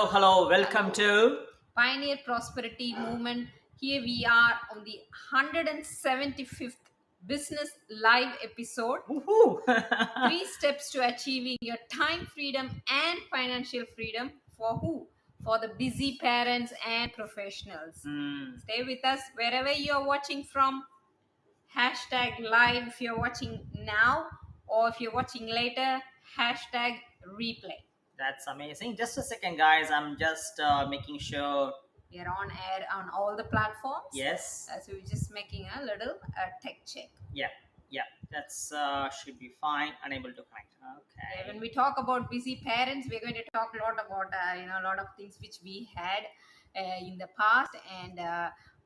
Hello. Welcome to. Pioneer Prosperity Movement. Here we are on the 175th Business Live episode. Woohoo! 3 steps to achieving your time freedom and financial freedom for who? For the busy parents and professionals. Stay with us wherever you're watching from. Hashtag live if you're watching now, or if you're watching later, hashtag replay. That's amazing. Just a second, guys. I'm just making sure. We are on air on all the platforms. Yes. So we're just making a little tech check. Yeah. That's should be fine. Unable to connect. Okay. Yeah, when we talk about busy parents, we're going to talk a lot about a lot of things which we had in the past, and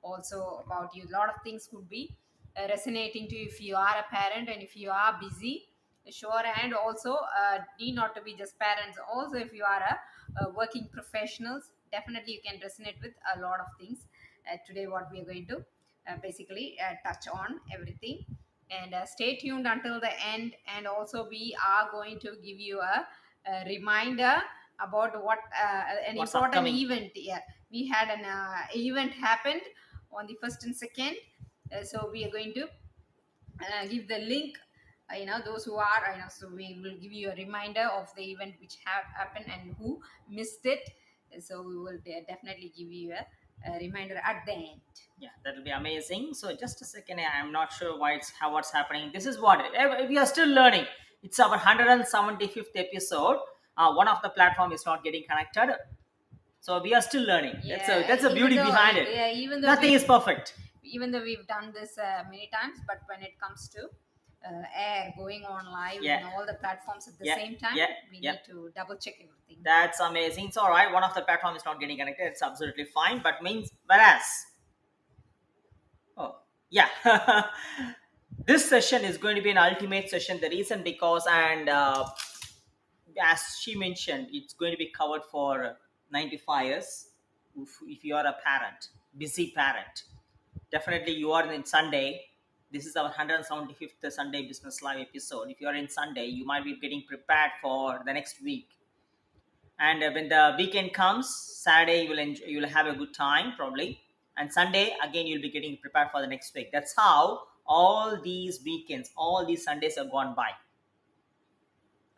also about you. A lot of things could be resonating to you if you are a parent and if you are busy. Sure, and also need not to be just parents. Also, if you are a working professionals, definitely you can resonate with a lot of things. Today, what we are going to basically touch on everything, and stay tuned until the end. And also we are going to give you a reminder about what an What's important upcoming? event. Yeah, we had an event happened on the 1st and 2nd. So we are going to give the link, those who are, so we will give you a reminder of the event which have happened and who missed it. So we will definitely give you a reminder at the end. Yeah, that will be amazing. So just a second. I'm not sure what's happening. This is what we are still learning. It's our 175th episode. One of the platform is not getting connected. So we are still learning. That's a beauty behind it. Yeah, even though Nothing is perfect. even though we've done this many times, but when it comes to air going on live Yeah. on all the platforms at the Yeah. same time, Yeah. we Yeah. need to double check everything. That's amazing. It's all right. One of the platform is not getting connected. It's absolutely fine. But whereas, oh yeah, this session is going to be an ultimate session. The reason because as she mentioned, it's going to be covered for 95 years. If you are a parent, busy parent, definitely you are in Sunday. This is our 175th Sunday Business Live episode. If you are in Sunday, you might be getting prepared for the next week. And when the weekend comes, Saturday you will have a good time probably, and Sunday again you'll be getting prepared for the next week. That's how all these weekends, all these Sundays have gone by.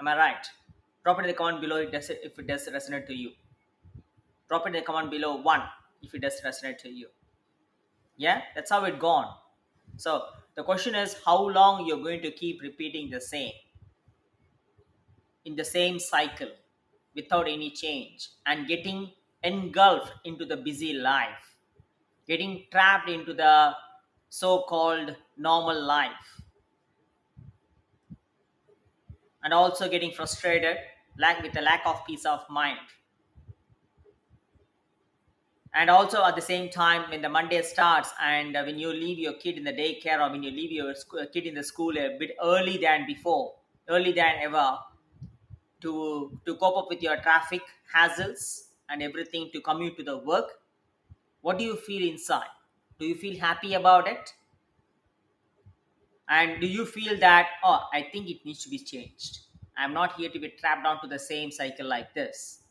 Am I right? Drop it in the comment below if it does resonate to you. Drop it in the comment below one if it does resonate to you. Yeah, that's how it gone. So the question is how long you're going to keep repeating the same in the same cycle without any change, and getting engulfed into the busy life, getting trapped into the so-called normal life, and also getting frustrated with a lack of peace of mind. And also at the same time, when the Monday starts and when you leave your kid in the daycare, or when you leave your kid in the school a bit early than before, early than ever, to cope up with your traffic hassles and everything, to commute to the work, what do you feel inside? Do you feel happy about it? And do you feel that, oh, I think it needs to be changed? I'm not here to be trapped onto the same cycle like this.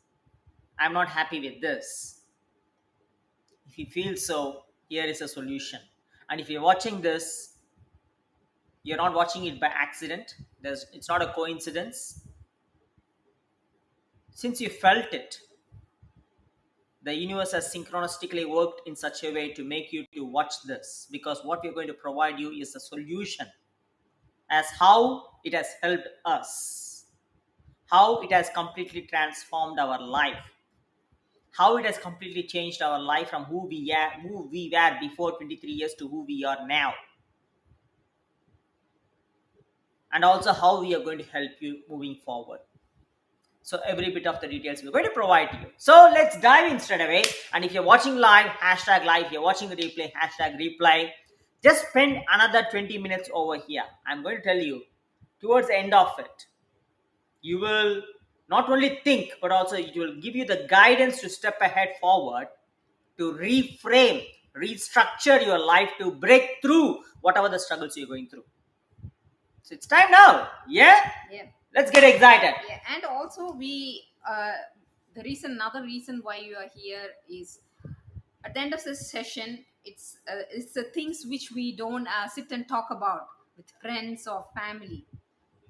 I'm not happy with this. If you feel so, here is a solution. And if you're watching this, you're not watching it by accident. It's not a coincidence. Since you felt it, the universe has synchronistically worked in such a way to make you to watch this, because what we're going to provide you is a solution as how it has helped us, how it has completely transformed our life, how it has completely changed our life from who we were before 23 years to who we are now, and also how we are going to help you moving forward. So every bit of the details we're going to provide to you. So let's dive in straight away. And if you're watching live, hashtag live. If you're watching the replay, hashtag replay. Just spend another 20 minutes over here. I'm going to tell you, towards the end of it, you will not only think, but also it will give you the guidance to step ahead forward, to reframe, restructure your life, to break through whatever the struggles you're going through. So it's time now. Yeah? Yeah. Let's get excited. Yeah, and also we Another reason why you are here is, at the end of this session, it's the things which we don't sit and talk about with friends or family.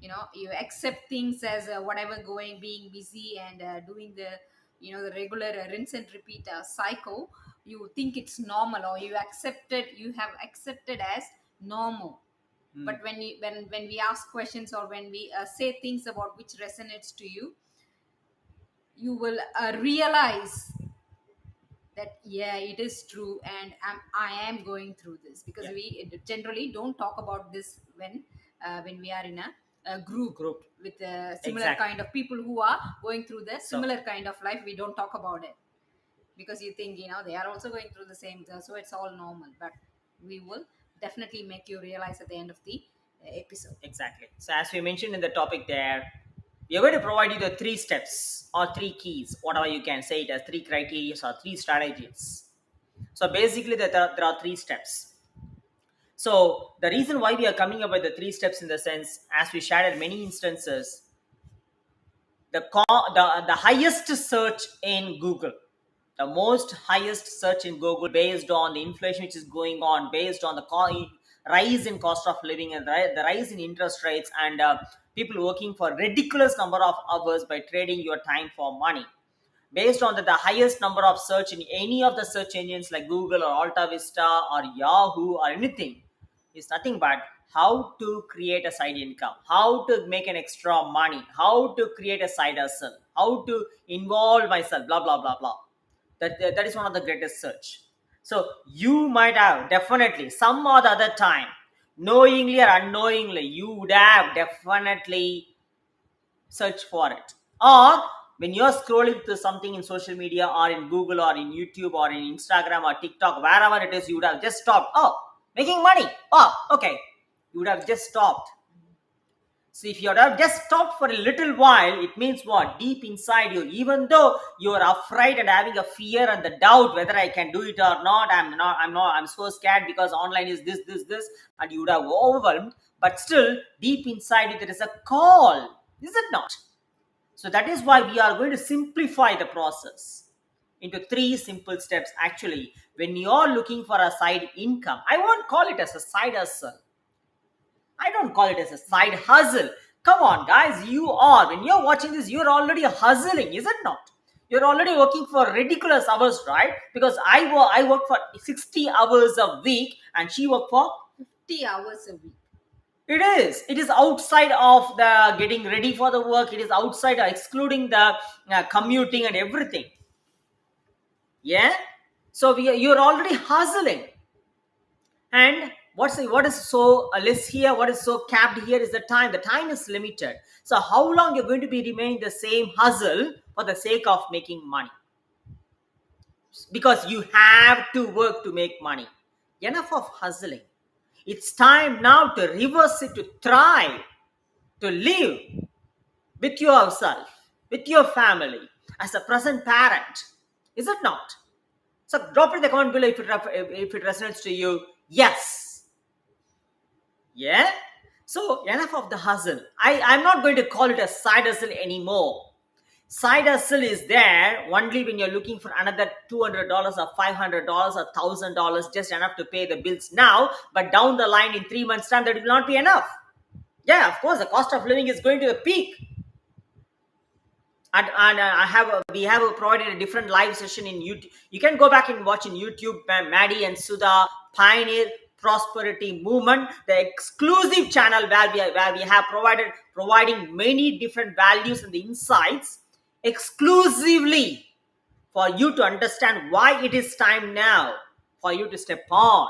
You accept things as whatever going, being busy and doing the the regular rinse and repeat cycle. You think it's normal, or you have accepted as normal. Hmm. But when we ask questions, or when we say things about which resonates to you, you will realize that yeah, it is true, and I am going through this, because Yeah. we generally don't talk about this when we are in a group Group. with a similar Exactly. kind of people who are going through the So similar kind of life. We don't talk about it because you think they are also going through the same, so it's all normal. But we will definitely make you realize at the end of the episode. exactly. So as we mentioned in the topic there, we are going to provide you the three steps or three keys, whatever you can say it as, three criteria or three strategies. So basically, there are three steps. So the reason why we are coming up with the three steps in the sense, as we shared in many instances, the highest search in Google, the most highest search in Google, based on the inflation which is going on, based on the rise in cost of living and the rise in interest rates, and people working for ridiculous number of hours by trading your time for money. Based on the highest number of search in any of the search engines like Google or Alta Vista or Yahoo or anything, is nothing but how to create a side income, how to make an extra money, how to create a side hustle, how to involve myself, blah blah blah blah. That is one of the greatest search. So you might have definitely some or the other time, knowingly or unknowingly, you would have definitely search for it. Or when you're scrolling through something in social media or in Google or in YouTube or in Instagram or TikTok, wherever it is, you would have just stopped. Oh, making money. Oh, okay. You would have just stopped. So if you have just stopped for a little while, it means what? Deep inside you, even though you are afraid and having a fear and the doubt whether I can do it or not, I'm so scared because online is this, and you would have overwhelmed, but still deep inside you there is a call. Is it not? So that is why we are going to simplify the process into three simple steps. Actually, when you're looking for a side income, I won't call it as a side hustle. I don't call it as a side hustle. Come on, guys, you are. When you're watching this, you're already hustling, is it not? You're already working for ridiculous hours, right? Because I work for 60 hours a week and she work for 50 hours a week. it is. It is outside of the getting ready for the work. It is outside, excluding the commuting and everything. Yeah. So you're already hustling. And what is so less here? What is so capped here is the time. The time is limited. So how long you're going to be remaining the same hustle for the sake of making money? Because you have to work to make money. Enough of hustling. It's time now to reverse it, to thrive, to live with yourself, with your family, as a present parent. Is it not? So drop it in the comment below if it resonates to you. Yes. Yeah. So enough of the hustle. I'm not going to call it a side hustle anymore. Side hustle is there only when you're looking for another $200 or $500 or $1,000, just enough to pay the bills now. But down the line in 3 months' time, that will not be enough. Yeah, of course, the cost of living is going to the peak. And we have provided a different live session in YouTube. You can go back and watch in YouTube. Maddie and Sudha Pioneer Prosperity Movement, the exclusive channel where we have providing many different values and the insights exclusively for you to understand why it is time now for you to step on.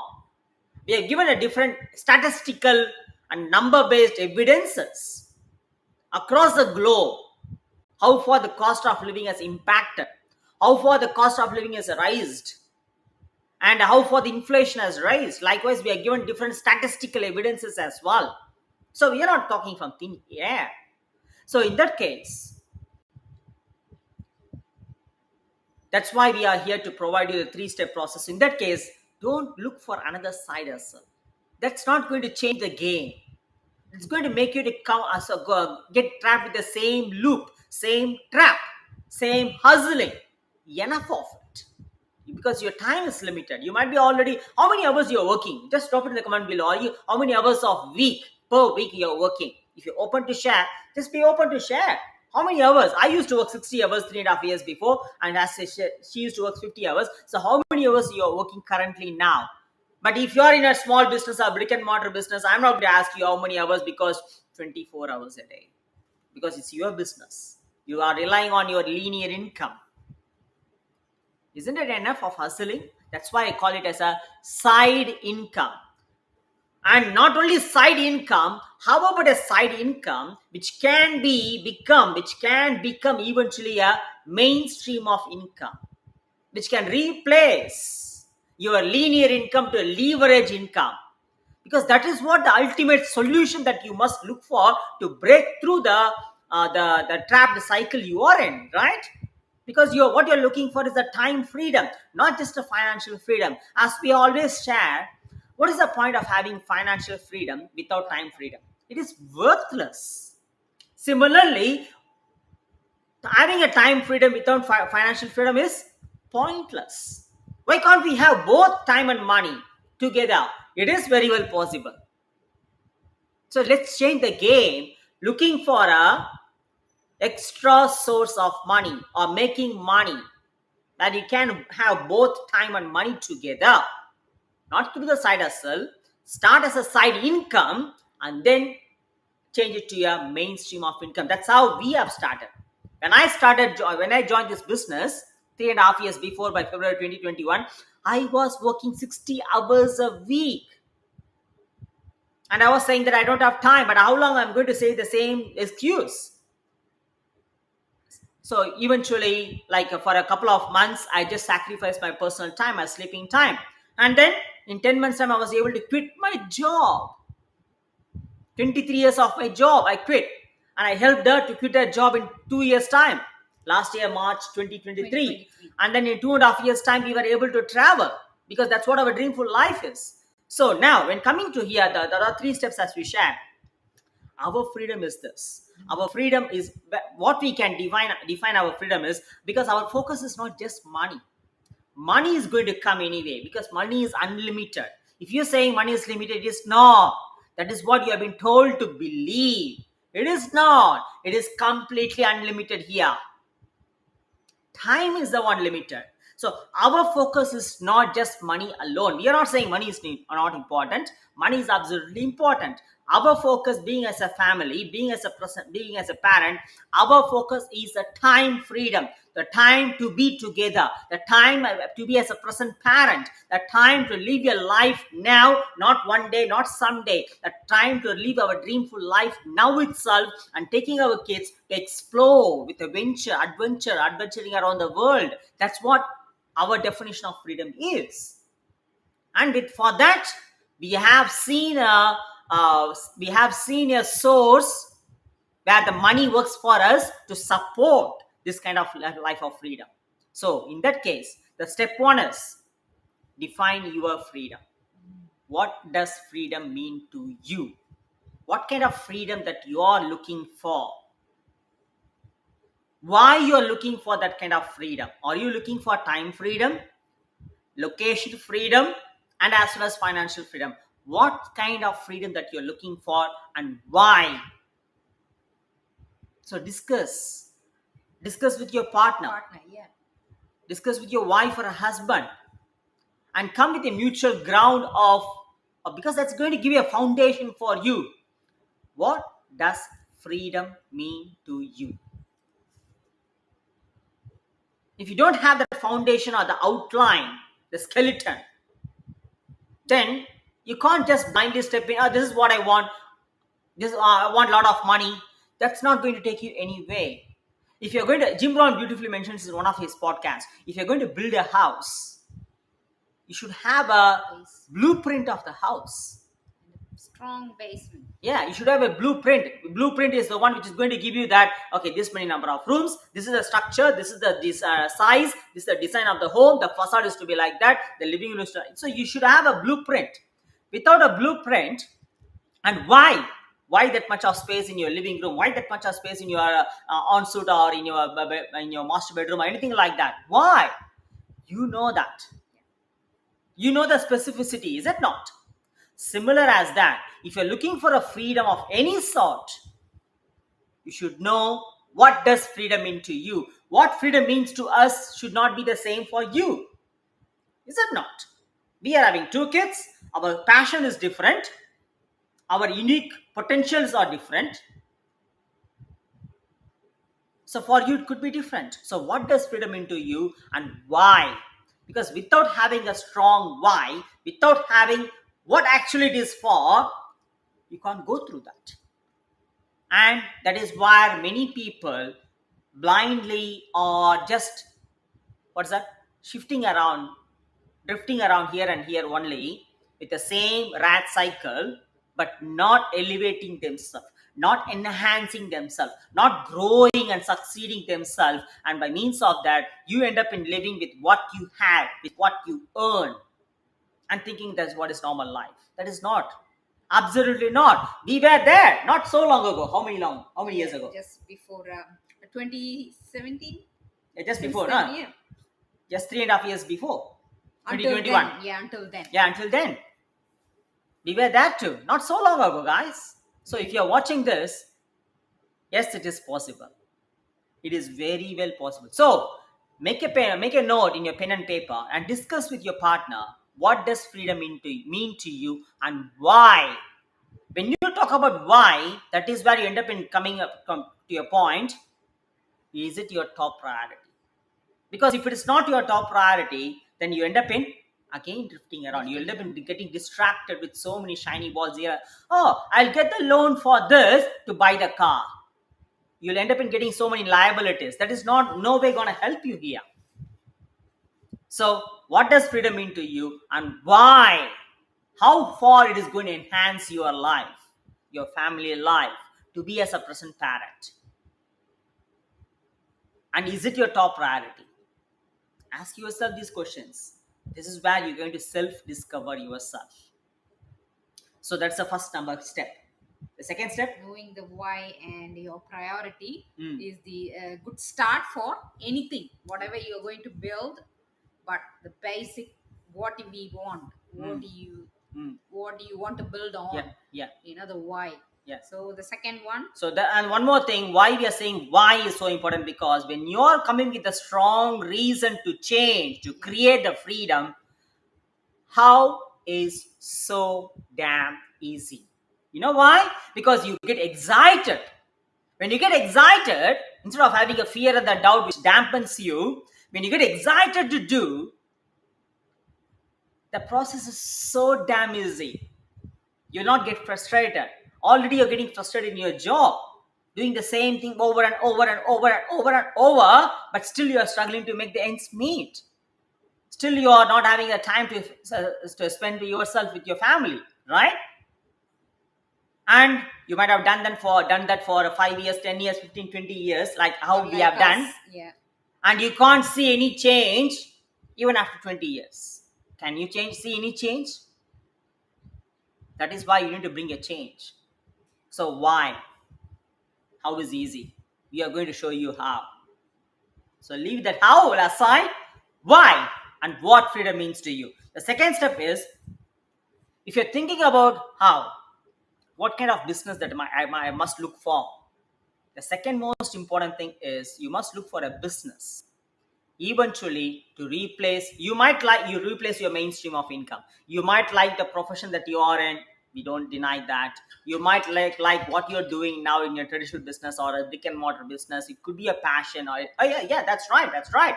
We are given a different statistical and number based evidences across the globe, how far the cost of living has impacted, how far the cost of living has raised, and how far the inflation has raised. Likewise, we are given different statistical evidences as well. So we are not talking from thin air. So in that case, that's why we are here to provide you the three-step process. In that case, don't look for another side hustle. That's not going to change the game. It's going to make you to come get trapped with the same loop, same trap, same hustling, enough of it, because your time is limited. You might be already, how many hours you're working? Just drop it in the comment below. Are you, how many hours of week per week you're working? If you're open to share, just be open to share. How many hours? I used to work 60 hours 3.5 years before, and as she used to work 50 hours. So how many hours you're working currently now? But if you're in a small business or brick and mortar business, I'm not going to ask you how many hours, because 24 hours a day, because it's your business. You are relying on your linear income. Isn't it enough of hustling? That's why I call it as a side income. And not only side income, how about a side income which can become eventually a mainstream of income, which can replace your linear income to a leverage income? Because that is what the ultimate solution that you must look for to break through the trapped cycle you are in, right? Because what you're looking for is the time freedom, not just a financial freedom. As we always share, what is the point of having financial freedom without time freedom? It is worthless. Similarly, having a time freedom without financial freedom is pointless. Why can't we have both time and money together? It is very well possible. So let's change the game, looking for a extra source of money or making money, that you can have both time and money together, not through the side hustle. Start as a side income and then change it to your mainstream of income. That's how we have started. When I joined this business 3.5 years before, by February 2021, I was working 60 hours a week. And I was saying that I don't have time, but how long I'm going to say the same excuse? So eventually, like for a couple of months, I just sacrificed my personal time, my sleeping time. And then in 10 months time, I was able to quit my job. 23 years of my job, I quit. And I helped her to quit her job in 2 years time. Last year, March 2023. And then in 2.5 years time, we were able to travel, because that's what our dreamful life is. So now, when coming to here, there are 3 steps as we share. Our freedom is this. Our freedom is what we can define our freedom is, because our focus is not just money. Money is going to come anyway, because money is unlimited. If you're saying money is limited, it is not. That is what you have been told to believe. It is not. It is completely unlimited here. Time is the one limited. So our focus is not just money alone. We are not saying money is not important. Money is absolutely important. Our focus, being as a family, being as a parent, our focus is the time freedom, the time to be together, the time to be as a present parent, the time to live your life now, not one day, not someday, the time to live our dreamful life now itself, and taking our kids to explore with adventuring around the world. That's what our definition of freedom is. And for that, we have seen a source where the money works for us to support this kind of life of freedom. So in that case, the step 1 is define your freedom. What does freedom mean to you? What kind of freedom that you are looking for? Why you are looking for that kind of freedom? Are you looking for time freedom, location freedom, and as well as financial freedom? What kind of freedom that you're looking for, and why? So discuss with your partner, Yeah. discuss with your wife or a husband, and come with a mutual ground of because that's going to give you a foundation for you. What does freedom mean to you? If you don't have that foundation or the outline, the skeleton, then you can't just blindly step in. This is what I want. I want a lot of money. That's not going to take you anywhere. If you're going to, Jim Brown beautifully mentions in one of his podcasts, if you're going to build a house, you should have a blueprint of the house. Strong basement. Yeah, you should have a blueprint. Blueprint is the one which is going to give you that, okay, this many number of rooms, this is the structure, this is the size, this is the design of the home, the facade is to be like that, the living room is to, so you should have a blueprint. Without a blueprint, and why Why that much of space in your living room? Why that much of space in your ensuite or in your master bedroom or anything like that? Why? You know that. You know the specificity, is it not? Similar as that, if you're looking for a freedom of any sort, you should know what does freedom mean to you. What freedom means to us should not be the same for you, is it not? We are having two kids, our passion is different, our unique potentials are different. So for you, it could be different. So what does freedom mean to you and why? Because without having a strong why, without having what actually it is for, you can't go through that. And that is why many people blindly or just, what's that, shifting around, drifting around here and here only with the same rat cycle, but not elevating themselves, not enhancing themselves, not growing and succeeding themselves. And by means of that, you end up in living with what you have, with what you earn, and thinking that's what is normal life. That is not. Absolutely not. We were there not so long ago. How many years ago? Just before 2017. Yeah, just Since before, then, no? yeah. Just 3.5 years before. Until 2021. then, yeah, until then. Yeah, until then. We were there too. Not so long ago, guys. So if you're watching this, yes, it is possible. It is very well possible. So make a note in your pen and paper and discuss with your partner what does freedom mean to you and why. When you talk about why, that is where you end up in coming up to your point. Is it your top priority? Because if it is not your top priority, then you end up in again drifting around. You end up in getting distracted with so many shiny balls here. Oh, I'll get the loan for this to buy the car. You'll end up in getting so many liabilities. That is not no way gonna help you here. So, what does freedom mean to you and why? How far it is going to enhance your life, your family life, to be as a present parent? And is it your top priority? Ask yourself these questions. This is where you're going to self-discover yourself. So that's the first number step. The second step, Knowing the why and your priority Mm. is the good start for anything, whatever you're going to build. But the basic, what we want, what do you Mm. what do you want to build on? Yeah. The why. Yeah. So the second one. So and one more thing, why we are saying why is so important, because when you are coming with a strong reason to change, to create the freedom, how is so damn easy. You know why? Because you get excited. When you get excited, instead of having a fear and the doubt which dampens you, when you get excited to do, the process is so damn easy. You'll not get frustrated. Already you're getting frustrated in your job, doing the same thing over and over and over and over and over, but still you are struggling to make the ends meet. Still you are not having the time to spend yourself with your family, right? And you might have done that for 5 years, 10 years, 15, 20 years, like how we have done. Yeah. And you can't see any change even after 20 years. Can you see any change? That is why you need to bring a change. So why? How is easy? We are going to show you how. So leave that how aside. Why and what freedom means to you. The second step is, if you're thinking about how, what kind of business that I must look for. The second most important thing is you must look for a business eventually to replace. You replace your mainstream of income. You might like the profession that you are in. We don't deny that. You might like what you're doing now in your traditional business or a brick and mortar business. It could be a passion or yeah, that's right.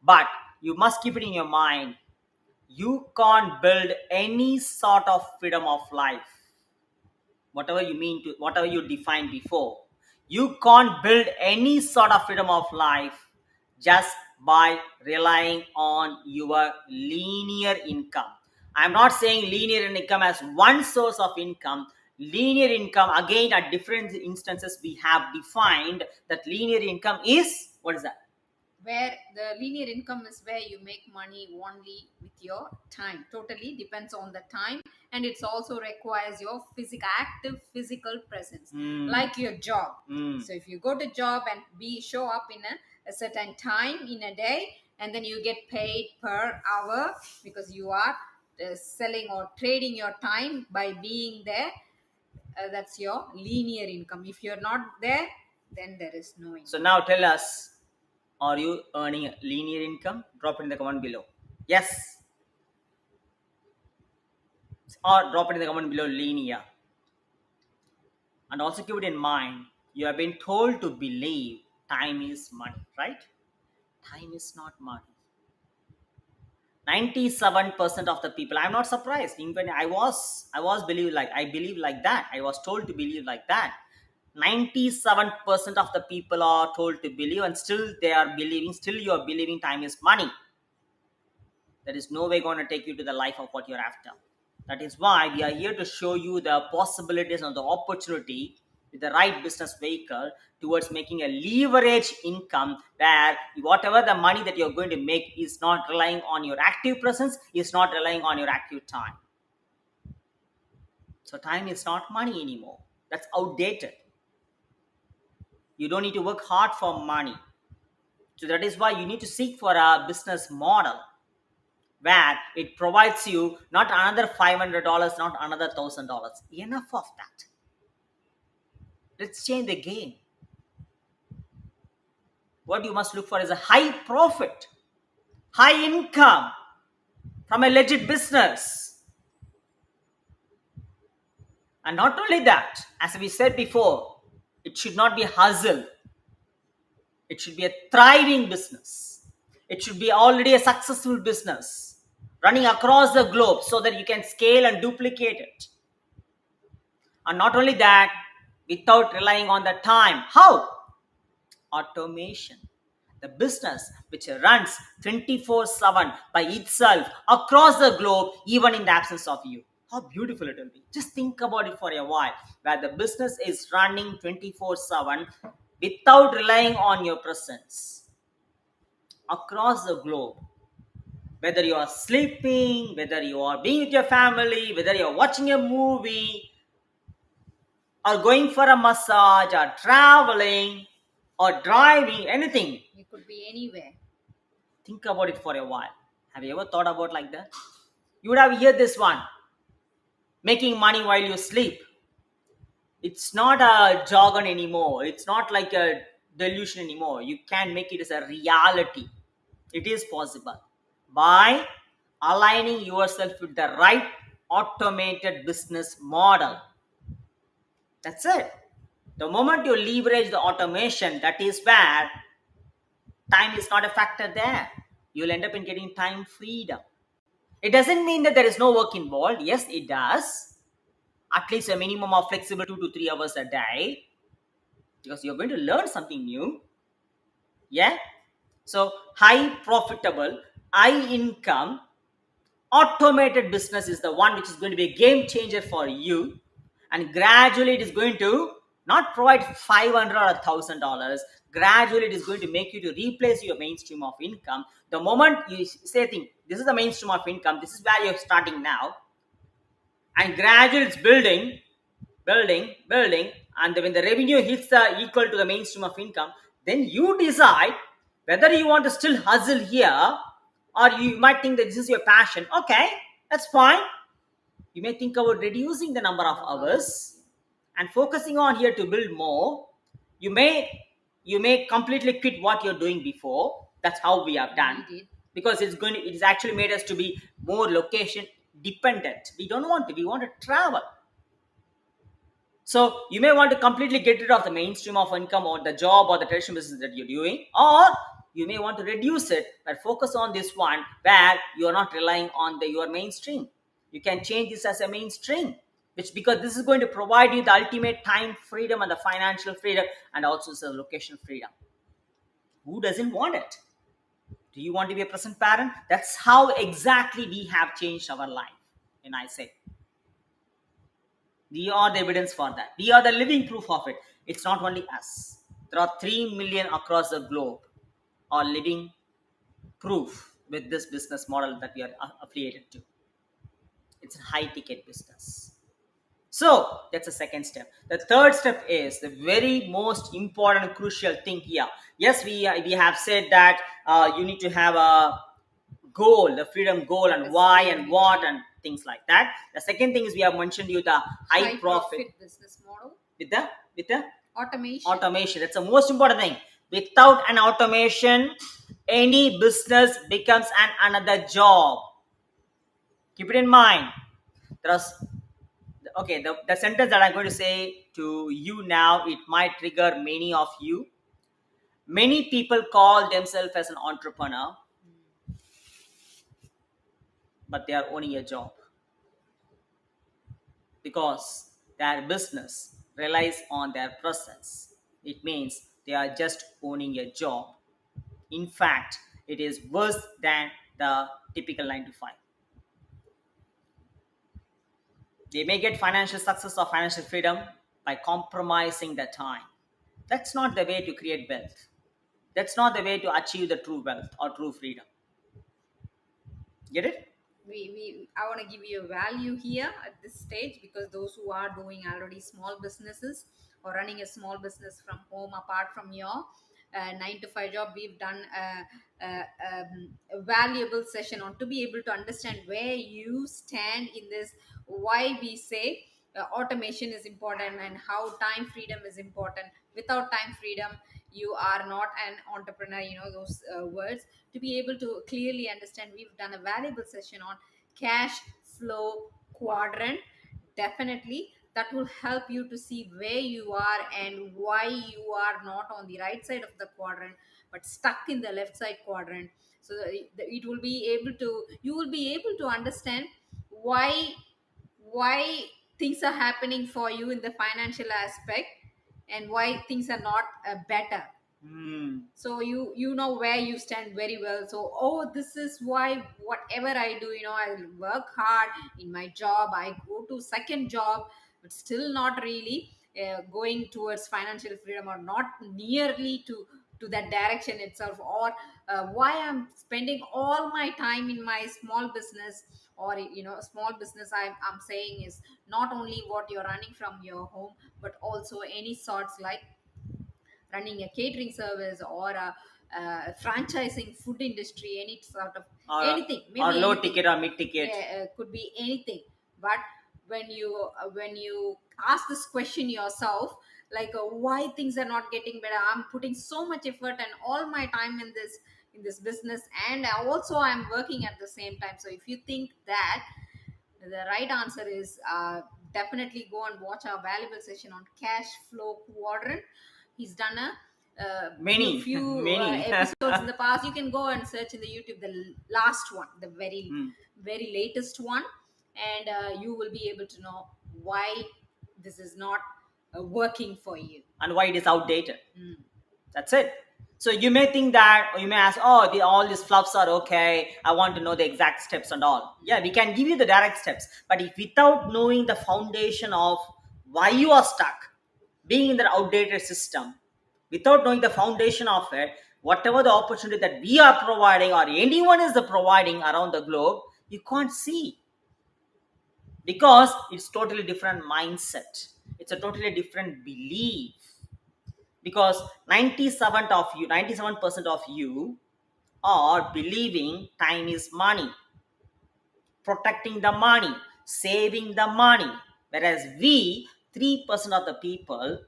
But you must keep it in your mind. You can't build any sort of freedom of life, whatever you defined before. You can't build any sort of freedom of life just by relying on your linear income. I'm not saying linear income as one source of income. Linear income, again, at different instances we have defined that linear income is, what is that? Where the linear income is where you make money only with your time. Totally depends on the time and it also requires your active physical presence, Mm. like your job. Mm. So if you go to job and show up in a certain time in a day, and then you get paid per hour because you are selling or trading your time by being there, that's your linear income. If you're not there, then there is no So income. now tell us, are you earning a linear income? Drop it in the comment below. Yes, or drop it in the comment below linear. And also keep it in mind, you have been told to believe time is money, right? Time is not money. 97% of the people, I'm not surprised. Even I was believe like that. I was told to believe like that. 97% of the people are told to believe, and still they are believing, still you are believing time is money. There is no way going to take you to the life of what you're after. That is why we are here to show you the possibilities and the opportunity with the right business vehicle towards making a leverage income, where whatever the money that you're going to make is not relying on your active presence, is not relying on your active time. So time is not money anymore. That's outdated. You don't need to work hard for money. So that is why you need to seek for a business model where it provides you not another $500, not another $1,000. Enough of that. Let's change the game. What you must look for is a high profit, high income from a legit business. And not only that, as we said before, it should not be hustle. It should be a thriving business. It should be already a successful business running across the globe so that you can scale and duplicate it. And not only that, without relying on the time. How? Automation. The business which runs 24/7 by itself across the globe, even in the absence of you. How beautiful it will be. Just think about it for a while, where the business is running 24/7 without relying on your presence across the globe. Whether you are sleeping, whether you are being with your family, whether you are watching a movie, or going for a massage, or traveling, or driving, anything. You could be anywhere. Think about it for a while. Have you ever thought about like that? You would have heard this one, making money while you sleep. It's not a jargon anymore. It's not like a delusion anymore. You can make it as a reality. It is possible by aligning yourself with the right automated business model. That's it. The moment you leverage the automation, that is where time is not a factor there. You'll end up in getting time freedom. It doesn't mean that there is no work involved. Yes, it does. At least a minimum of flexible 2 to 3 hours a day, because you're going to learn something new. Yeah. So high profitable, high income, automated business is the one which is going to be a game changer for you, and gradually it is going to not provide 500 or $1,000. Gradually it is going to make you to replace your mainstream of income. The moment you say, think this is the mainstream of income, this is where you're starting now, and gradually it's building, and when the revenue hits the equal to the mainstream of income, then you decide whether you want to still hustle here, or you might think that this is your passion. Okay, that's fine. You may think about reducing the number of hours and focusing on here to build more. You may completely quit what you're doing before. That's how we have done, We did. because it is actually made us to be more location dependent. We don't want to. We want to travel. So you may want to completely get rid of the mainstream of income or the job or the traditional business that you're doing, or you may want to reduce it but focus on this one where you are not relying on your mainstream. You can change this as a mainstream, which, because this is going to provide you the ultimate time freedom and the financial freedom, and also the location freedom. Who doesn't want it? Do you want to be a present parent? That's how exactly we have changed our life. And I say, we are the evidence for that. We are the living proof of it. It's not only us. There are 3 million across the globe are living proof with this business model that we are affiliated to. It's a high ticket business. So that's the second step. The third step is the very most important, crucial thing here. Yes, we have said that you need to have a goal, the freedom goal, and why and what and things like that. The second thing is we have mentioned you the high profit business model with the automation. automation. That's the most important thing. Without an automation, any business becomes an another job. Keep it in mind. There's okay, the sentence that I'm going to say to you now, it might trigger many of you. Many people call themselves as an entrepreneur, but they are owning a job because their business relies on their presence. It means they are just owning a job. In fact, it is worse than the typical 9 to 5. They may get financial success or financial freedom by compromising their time. That's not the way to create wealth. That's not the way to achieve the true wealth or true freedom. Get it? I want to give you a value here at this stage, because those who are doing already small businesses or running a small business from home apart from your 9 to 5 job, we've done a valuable session on to be able to understand where you stand in this, why we say automation is important and how time freedom is important. Without time freedom, you are not an entrepreneur, those words. To be able to clearly understand, we've done a valuable session on cash flow quadrant. Definitely that will help you to see where you are and why you are not on the right side of the quadrant but stuck in the left side quadrant. So it will be able to, you will be able to understand why things are happening for you in the financial aspect and why things are not better. Hmm. So you know where you stand very well. So, oh, this is why whatever I do, I work hard in my job, I go to second job, but still not really going towards financial freedom, or not nearly to that direction itself, or why I'm spending all my time in my small business. Or a small business, I'm saying, is not only what you're running from your home, but also any sorts like running a catering service or a franchising food industry, any sort of or anything, or maybe low anything. ticket or mid ticket. Could be anything. But when you ask this question yourself, like why things are not getting better, I'm putting so much effort and all my time in this business, and also I'm working at the same time. So if you think that, the right answer is definitely go and watch our valuable session on cash flow quadrant. He's done a Many, few many. episodes in the past. You can go and search in the YouTube the last one, the very Hmm. very latest one, and you will be able to know why this is not working for you. And why it is outdated. Mm. That's it. So you may think that, or you may ask, oh, all these fluffs are okay. I want to know the exact steps and all. Yeah, we can give you the direct steps. But if without knowing the foundation of why you are stuck, being in that outdated system, without knowing the foundation of it, whatever the opportunity that we are providing or anyone is providing around the globe, you can't see because it's totally different mindset. It's a totally different belief because 97% of you are believing time is money, protecting the money, saving the money, whereas we 3% of the people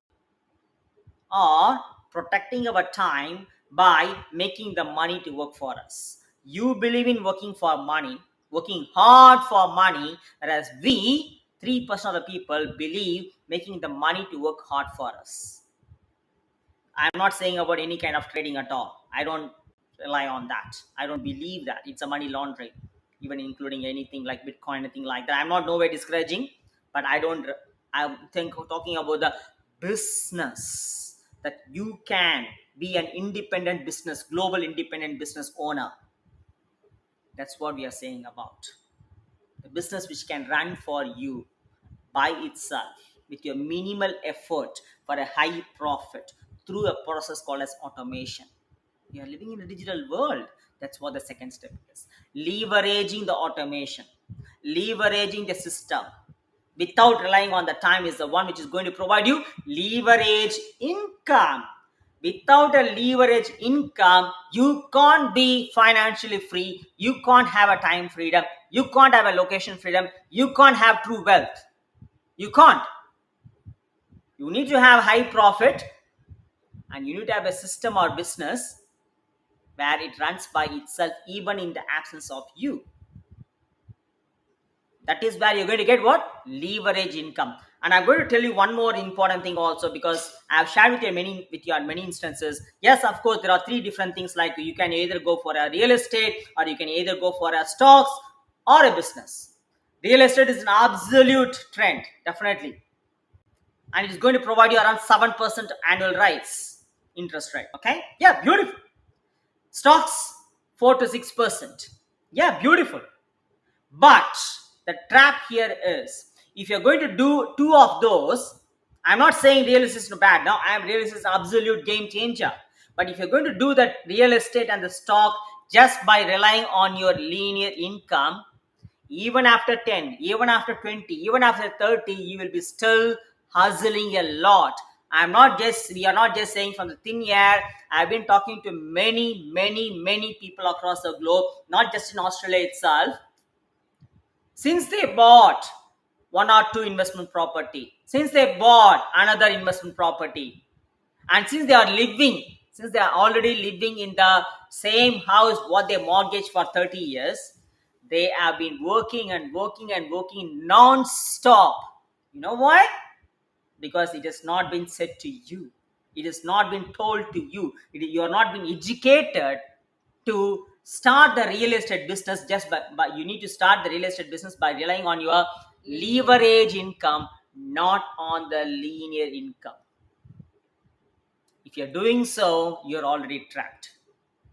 are protecting our time by making the money to work for us. You believe in working for money, working hard for money, whereas we 3% of the people believe making the money to work hard for us. I'm not saying about any kind of trading at all. I don't rely on that. I don't believe that. It's a money laundering, even including anything like Bitcoin, anything like that. I'm not nowhere discouraging, but I don't. I think talking about the business that you can be an independent business, global independent business owner. That's what we are saying about the business which can run for you by itself with your minimal effort for a high profit through a process called as automation. We are living in a digital world. That's what the second step is. Leveraging the automation. Leveraging the system without relying on the time is the one which is going to provide you leverage income. Without a leverage income, you can't be financially free. You can't have a time freedom. You can't have a location freedom. You can't have true wealth. You can't. You need to have high profit, and you need to have a system or business where it runs by itself even in the absence of you. That is where you're going to get what? Leverage income. And I'm going to tell you one more important thing also, because I've shared with you on many instances. Yes, of course, there are three different things, like you can either go for a real estate, or you can either go for a stocks or a business. Real estate is an absolute trend, definitely. And it's going to provide you around 7% annual rise interest rate. Okay? Yeah, beautiful. Stocks, 4 to 6%. Yeah, beautiful. But the trap here is, if you're going to do two of those, I'm not saying real estate is bad. Now, real estate is an absolute game changer. But if you're going to do that real estate and the stock just by relying on your linear income, even after 10, even after 20, even after 30, you will be still hustling a lot. We are not just saying from the thin air. I've been talking to many people across the globe, not just in Australia itself. Since they bought one or two investment property, since they bought another investment property, and since they are already living in the same house what they mortgaged for 30 years, they have been working and working non-stop. You know why? Because it has not been said to you. It has not been told to you. You are not being educated to start the real estate business just by you need to start the real estate business by relying on your leverage income, not on the linear income. If you're doing so, you're already trapped.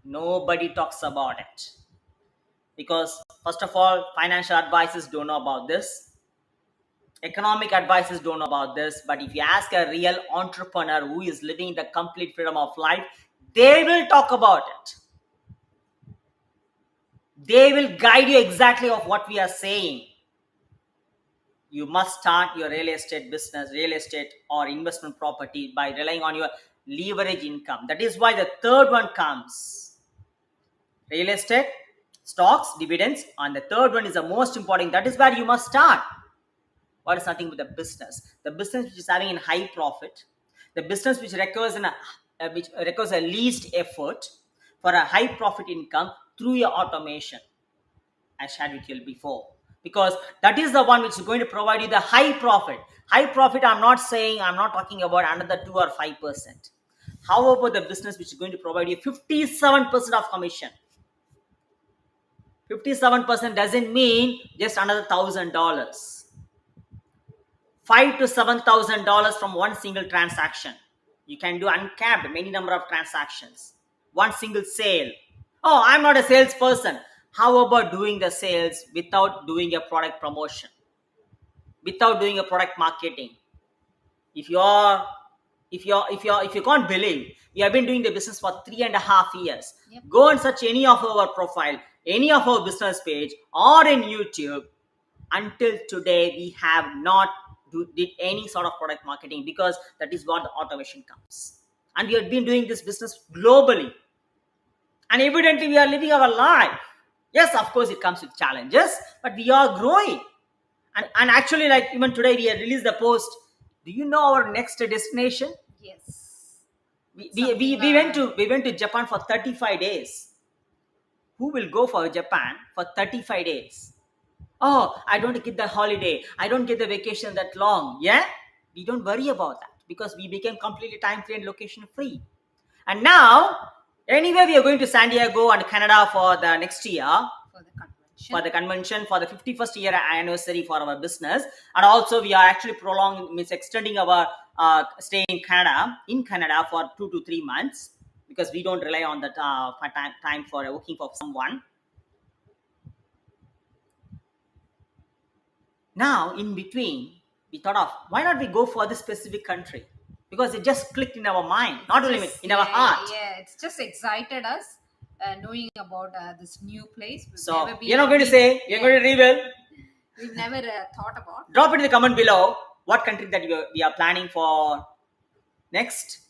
Nobody talks about it, because first of all, financial advisors don't know about this, economic advisors don't know about this. But if you ask a real entrepreneur who is living the complete freedom of life, they will talk about it. They will guide you exactly of what we are saying. You must start your real estate business, real estate or investment property, by relying on your leverage income. That is why the third one comes: real estate, stocks, dividends, and the third one is the most important. That is where you must start. What is starting with the business? The business which is having a high profit, the business which requires a least effort for a high profit income through your automation. I shared with you before, because that is the one which is going to provide you the high profit. High profit, I'm not talking about another 2 or 5%. How about the business which is going to provide you 57% of commission? 57% doesn't mean just another $1,000. $5,000 to $7,000 from one single transaction. You can do uncapped many number of transactions. One single sale. Oh, I'm not a salesperson. How about doing the sales without doing a product promotion, without doing a product marketing? If you can't believe, we have been doing the business for 3.5 years. Yep. Go and search any of our profile, any of our business page, or in YouTube. Until today, we have not did any sort of product marketing, because that is what the automation comes. And we have been doing this business globally, and evidently we are living our life. Yes, of course, it comes with challenges, but we are growing. And actually, like even today, we have released the post. Do you know our next destination? Yes. We went to Japan for 35 days. Who will go for Japan for 35 days? Oh, I don't get the holiday. I don't get the vacation that long. Yeah? We don't worry about that, because we became completely time free and location free. And now, anyway, we are going to San Diego and Canada for the next year, for the convention, for the 51st year anniversary for our business. And also, we are actually extending our stay in Canada for 2 to 3 months, because we don't rely on that time for working for someone. Now, in between, we thought of, why not we go for this specific country? Because it just clicked in our mind, not only in our heart. Yeah, it's just excited us knowing about this new place. So, you're not going to say, you're going to reveal. we've never thought about. Drop it in the comment below what country that we are planning for next.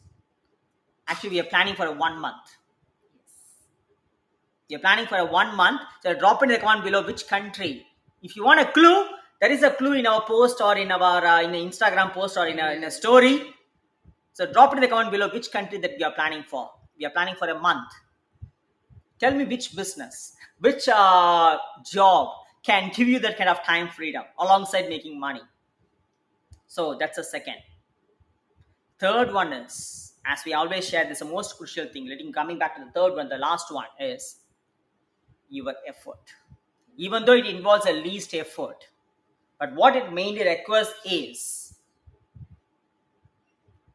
Actually, we are planning for a 1 month. We are planning for a 1 month. So drop it in the comment below which country. If you want a clue, there is a clue in our post or in our in an Instagram post or in a story. So drop it in the comment below which country that we are planning for. We are planning for a month. Tell me which business, which job can give you that kind of time freedom alongside making money. So that's the second. Third one is, as we always share, this is the most crucial thing. Coming back to the third one, the last one is your effort. Even though it involves a least effort, but what it mainly requires is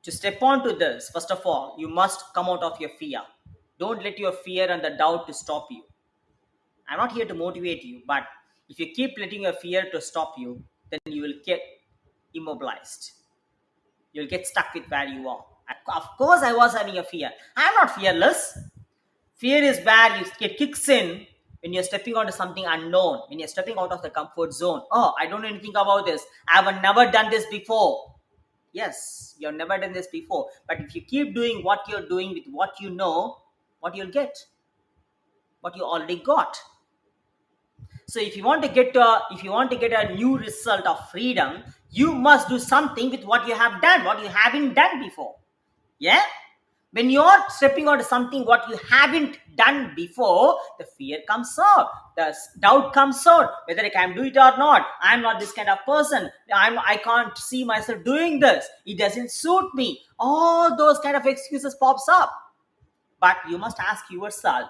to step onto this. First of all, you must come out of your fear. Don't let your fear and the doubt to stop you. I'm not here to motivate you, but if you keep letting your fear to stop you, then you will get immobilized. You'll get stuck with where you are. Of course, I was having a fear. I'm not fearless. Fear is where it kicks in when you're stepping onto something unknown, when you're stepping out of the comfort zone. Oh, I don't know anything about this. I've never done this before. Yes, you've never done this before. But if you keep doing what you're doing with what you know, what you'll get? What you already got. So if you want to get a new result of freedom, you must do something with what you have done, what you haven't done before. Yeah? When you're stepping onto something what you haven't done before, the fear comes out, the doubt comes out, whether I can do it or not. I'm not this kind of person. I can't see myself doing this. It doesn't suit me. All those kind of excuses pops up. But you must ask yourself,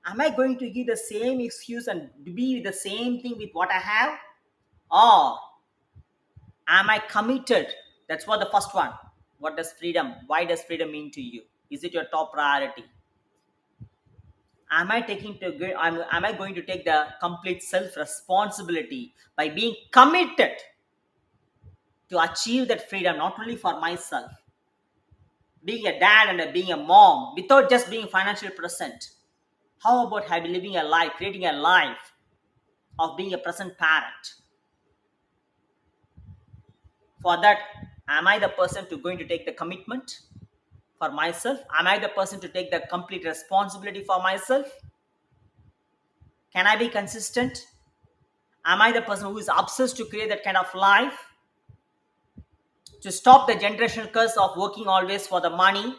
am I going to give the same excuse and be the same thing with what I have? Or am I committed? That's what the first one. What does freedom? Why does freedom mean to you? Is it your top priority? Am I going to take the complete self responsibility by being committed to achieve that freedom, not only for myself, being a dad and being a mom, without just being financially present? How about living a life, creating a life of being a present parent? For that, am I the person going to take the commitment for myself? Am I the person to take the complete responsibility for myself? Can I be consistent? Am I the person who is obsessed to create that kind of life? To stop the generational curse of working always for the money?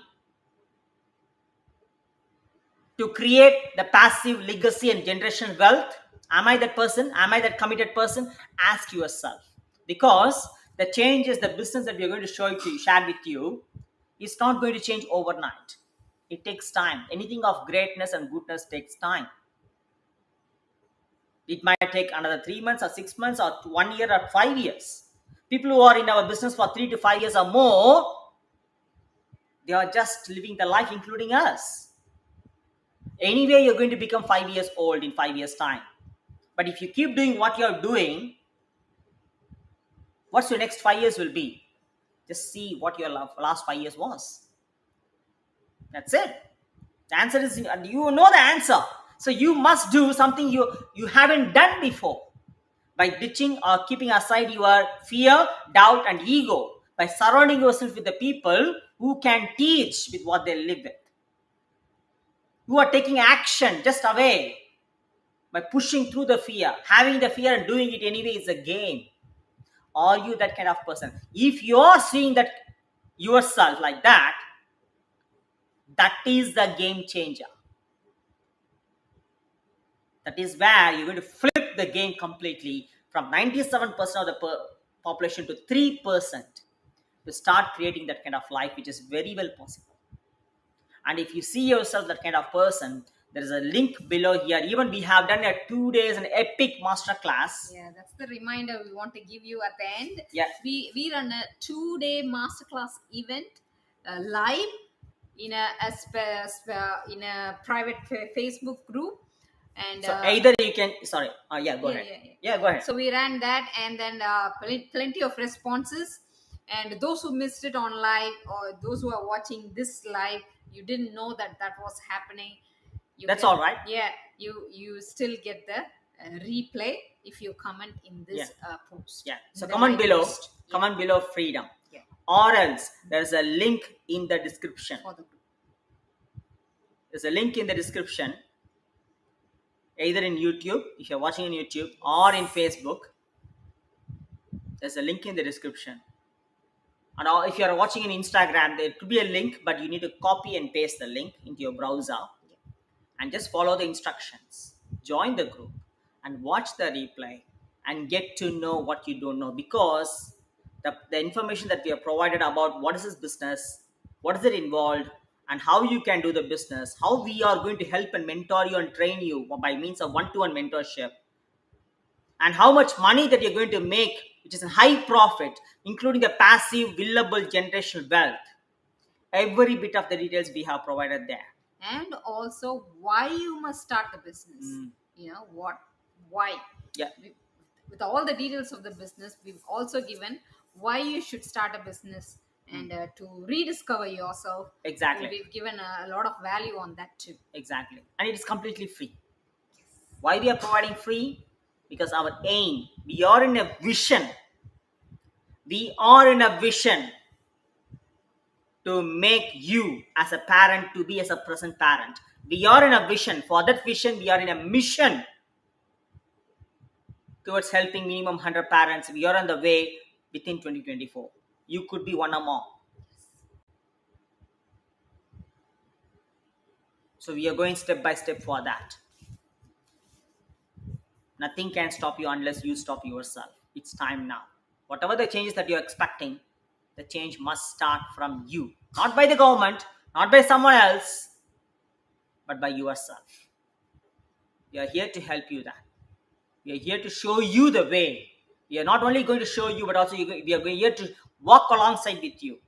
To create the passive legacy and generational wealth? Am I that person? Am I that committed person? Ask yourself. Because the changes, the business that we are going to share with you, is not going to change overnight. It takes time. Anything of greatness and goodness takes time. It might take another 3 months or 6 months or 1 year or 5 years. People who are in our business for 3 to 5 years or more, they are just living the life, including us. Anyway, you're going to become 5 years old in 5 years' time. But if you keep doing what you're doing, what's your next 5 years will be? Just see what your last 5 years was. That's it. The answer is, you know the answer. So you must do something you haven't done before. By ditching or keeping aside your fear, doubt, and ego. By surrounding yourself with the people who can teach with what they live with. Who are taking action just away. By pushing through the fear. Having the fear and doing it anyway is a game. Are you that kind of person? If you are seeing that yourself like that, that is the game changer. That is where you're going to flip the game completely from 97% of the population to 3% to start creating that kind of life, which is very well possible. And if you see yourself that kind of person, there is a link below here. Even we have done a 2 days an epic masterclass. Yeah, that's the reminder we want to give you at the end. Yeah. We run a 2-day masterclass event live in a private Facebook group. And so either you can go ahead. Go ahead. So we ran that, and then plenty of responses. And those who missed it on live, or those who are watching this live, you didn't know that was happening. That's all right. Yeah, you still get the replay. if you comment in Yeah. this post. Yeah. So In the comment live below. post. Yeah. Comment below freedom. Yeah. Or else there's a link in the description. For the group. There's a link in the description, either in YouTube, if you're watching on YouTube, or in Facebook. There's a link in the description. And if you're watching in Instagram, there could be a link, but you need to copy and paste the link into your browser and just follow the instructions. Join the group and watch the replay and get to know what you don't know, because the information that we have provided about what is this business, what is it involved, and how you can do the business, how we are going to help and mentor you and train you by means of one-to-one mentorship, and how much money that you're going to make, which is a high profit, including the passive willable generational wealth. Every bit of the details we have provided there. And also why you must start the business. You know what? Why? Yeah. With all the details of the business, we've also given why you should start a business and to rediscover yourself. Exactly. We've given a lot of value on that too. Exactly. And it is completely free. Why we are providing free? Because our aim, we are in a vision. We are in a vision to make you as a parent to be as a present parent. We are in a vision. For that vision, we are in a mission towards helping minimum 100 parents. We are on the way within 2024. You could be one or more. So we are going step by step for that. Nothing can stop you unless you stop yourself. It's time now. Whatever the changes that you're expecting, the change must start from you. Not by the government, not by someone else, but by yourself. We are here to help you that. We are here to show you the way. We are not only going to show you, but also we are here to walk alongside with you.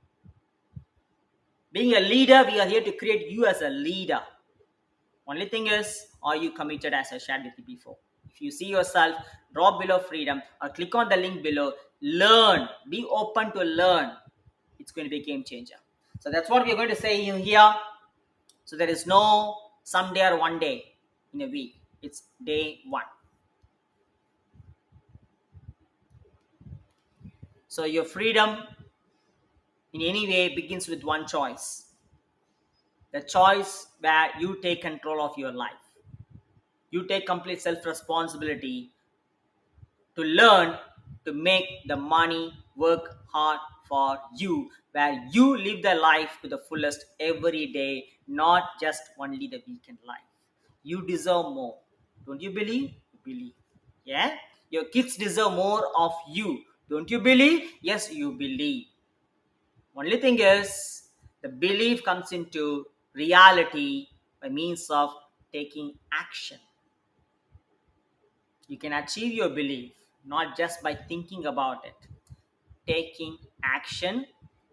Being a leader, we are here to create you as a leader. Only thing is, are you committed, as I shared with you before? If you see yourself, drop below freedom or click on the link below. Learn. Be open to learn. It's going to be a game changer. So that's what we're going to say here. So there is no someday or one day in a week. It's day one. So your freedom in any way begins with one choice. The choice where you take control of your life. You take complete self-responsibility to learn to make the money work hard for you, where you live the life to the fullest every day, not just only the weekend life. You deserve more. Don't you believe? Believe. Yeah? Your kids deserve more of you. Don't you believe? Yes, you believe. Only thing is, the belief comes into reality by means of taking action. You can achieve your belief not just by thinking about it. Taking action,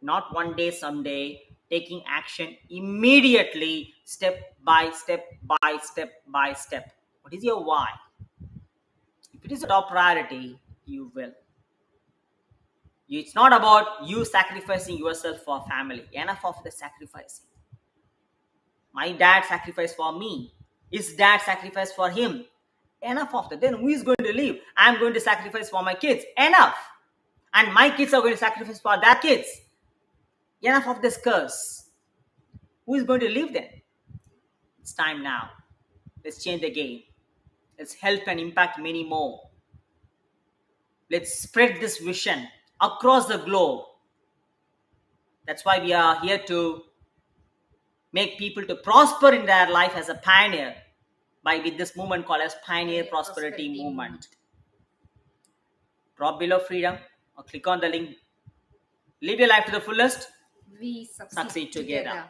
not one day, someday, taking action immediately, step by step by step by step. What is your why? If it is a top priority, you will. It's not about you sacrificing yourself for family. Enough of the sacrificing. My dad sacrificed for me. His dad sacrificed for him. Enough of that. Then who is going to live? I'm going to sacrifice for my kids. Enough. And my kids are going to sacrifice for their kids. Enough of this curse. Who is going to live then? It's time now. Let's change the game. Let's help and impact many more. Let's spread this vision across the globe. That's why we are here to make people to prosper in their life as a pioneer with this movement called as Pioneer Prosperity Movement. Drop below freedom or click on the link. Live your life to the fullest. We Succeed together.